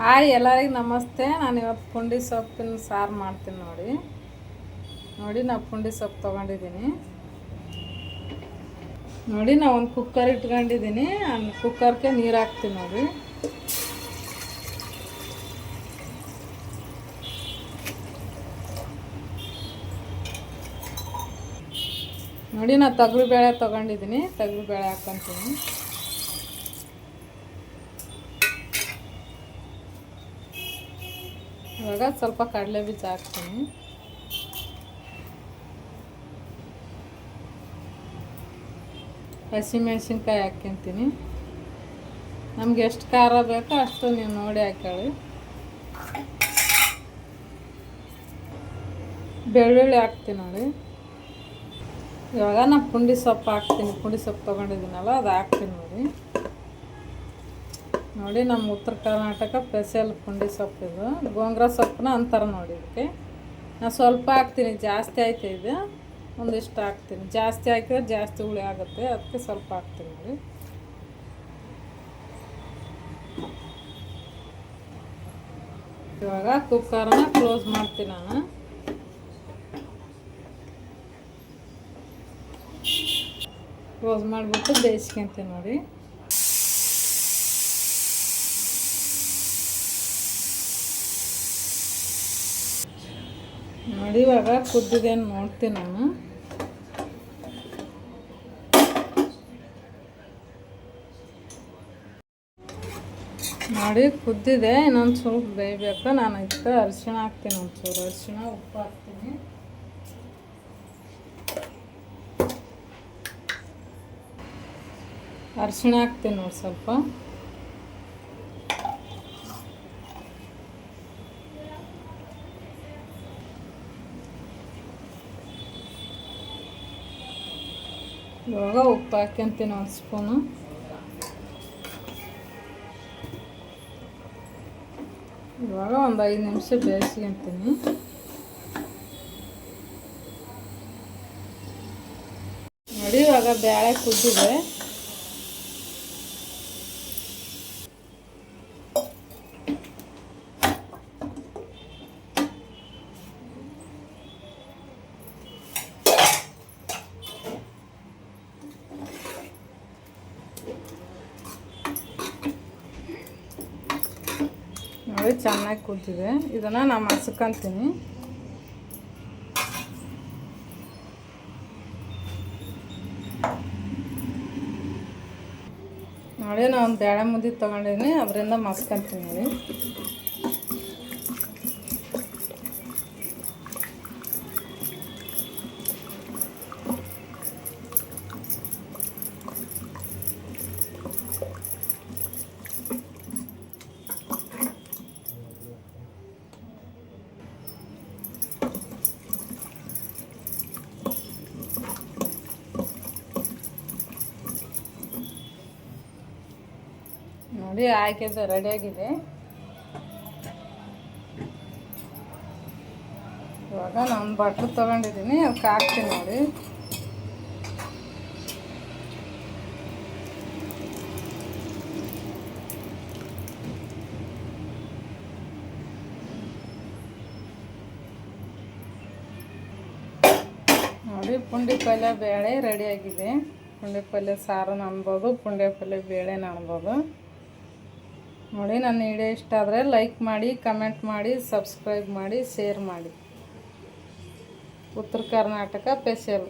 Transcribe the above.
Hi ಎಲ್ಲರಿಗೂ ನಮಸ್ತೆ. ನಾನು ಇವತ್ತು ಪುಂಡಿ ಸೊಪ್ಪಿನ ಸಾರು ಮಾಡ್ತೀನಿ ನೋಡಿ ನಾನು ಪುಂಡಿ ಸೊಪ್ಪು ತೊಗೊಂಡಿದ್ದೀನಿ ನೋಡಿ. ನಾನು ಒಂದು ಕುಕ್ಕರ್ ಇಟ್ಕೊಂಡಿದ್ದೀನಿ. ಕುಕ್ಕರ್ಗೆ ನೀರು ಹಾಕ್ತೀನಿ ನೋಡಿ. ನಾನು ತೊಗರಿಬೇಳೆ ತೊಗೊಂಡಿದ್ದೀನಿ. ತೊಗರಿಬೇಳೆ ಹಾಕ್ಕೊಂತೀನಿ. ಇವಾಗ ಸ್ವಲ್ಪ ಕಡಲೆ ಬೀಜ ಹಾಕ್ತೀನಿ. ಹಸಿಮೆಣ್ಸಿನ್ಕಾಯಿ ಹಾಕ್ಕೊಂತೀನಿ. ನಮ್ಗೆ ಎಷ್ಟು ಖಾರ ಬೇಕೋ ಅಷ್ಟು ನೀವು ನೋಡಿ ಹಾಕೊಳ್ಳಿ. ಬೆಳ್ಳುಳ್ಳಿ ಹಾಕ್ತೀನಿ ನೋಡಿ. ಇವಾಗ ನಾನು ಪುಂಡಿ ಸೊಪ್ಪು ಹಾಕ್ತೀನಿ. ಪುಂಡಿ ಸೊಪ್ಪು ತೊಗೊಂಡಿದ್ದೀನಲ್ಲ ಅದು ಹಾಕ್ತೀನಿ ನೋಡಿ. ನಮ್ಮ ಉತ್ತರ ಕರ್ನಾಟಕ ಸ್ಪೆಷಲ್ ಪುಂಡಿ ಸೊಪ್ಪು ಇದು. ಗೋಂಗೂರ ಸೊಪ್ಪನ್ನ ಅಂತಾರೆ ನೋಡಿ. ಇದಕ್ಕೆ ನಾನು ಸ್ವಲ್ಪ ಹಾಕ್ತೀನಿ, ಜಾಸ್ತಿ ಆಯ್ತು ಇದು. ಒಂದಿಷ್ಟು ಹಾಕ್ತೀನಿ. ಜಾಸ್ತಿ ಹಾಕಿದ್ರೆ ಜಾಸ್ತಿ ಹುಳಿ ಆಗುತ್ತೆ, ಅದಕ್ಕೆ ಸ್ವಲ್ಪ ಹಾಕ್ತೀನಿ ನೋಡಿ. ಇವಾಗ ಕುಕ್ಕರ್ನ ಕ್ಲೋಸ್ ಮಾಡ್ತೀನಿ ನಾನು. ಕ್ಲೋಸ್ ಮಾಡಿಬಿಟ್ಟು ಬೇಯಿಸ್ಕೊಂತೀನಿ ನೋಡಿ. ನೋಡಿ ಇವಾಗ ಕುದ್ದಿದೆ ನೋಡ್ತೀನಿ ನಾನು. ನೋಡಿ ಕುದ್ದಿದೆ, ಇನ್ನೊಂದು ಸ್ವಲ್ಪ ಬೇಯಬೇಕು. ನಾನು ಇದಕ್ಕೆ ಅರಿಶಿಣ ಹಾಕ್ತೀನಿ. ಒಂಚೂರು ಅರಿಶಿಣ, ಉಪ್ಪು ಹಾಕ್ತೀನಿ. ಅರಿಶಿಣ ಹಾಕ್ತೀನಿ ನೋಡಿ ಸ್ವಲ್ಪ. ಇವಾಗ ಉಪ್ಪು ಹಾಕ್ಯಂತೀನಿ ಒಂದು ಸ್ಪೂನು. ಇವಾಗ ಒಂದು 5 ನಿಮಿಷ ಬೇಯಿಸ್ಕೊಂತೀನಿ. ನೋಡಿ ಇವಾಗ ಬೇಳೆ ಕುದ್ದಿದೆ. ನೋಡಿ ಚೆನ್ನಾಗಿ ಕುದ್ದಿದೆ. ಇದನ್ನು ನಾನು ಮಸ್ಕೊಂತೀನಿ. ನೋಡಿ ನಾನು ಒಂದು ಬೇಳೆ ಮುದ್ದೆ ತೊಗೊಂಡಿದ್ದೀನಿ, ಅದರಿಂದ ಮಸ್ಕೊಂತೀನಿ ನೋಡಿ. ನೋಡಿ ಹಾಕಿದ್ದು ರೆಡಿಯಾಗಿದೆ. ಇವಾಗ ನಾನು ಬಟ್ಲು ತೊಗೊಂಡಿದ್ದೀನಿ, ಅದಕ್ಕೆ ಹಾಕ್ತೀನಿ ನೋಡಿ. ನೋಡಿ ಪುಂಡಿ ಪಲ್ಯ ಬೇಳೆ ರೆಡಿಯಾಗಿದೆ. ಪುಂಡಿ ಪಲ್ಯ ಸಾರನ್ನು ಅನ್ಬೋದು, ಪುಂಡಿ ಪಲ್ಯ ಬೇಳೆನ ಅನ್ಬೋದು ನೋಡಿ. ನನ್ನ ವಿಡಿಯೋ ಇಷ್ಟ ಆದರೆ ಲೈಕ್ ಮಾಡಿ, ಕಮೆಂಟ್ ಮಾಡಿ, ಸಬ್ಸ್ಕ್ರೈಬ್ ಮಾಡಿ, ಶೇರ್ ಮಾಡಿ. ಉತ್ತರ ಕರ್ನಾಟಕ ಸ್ಪೆಷಲ್.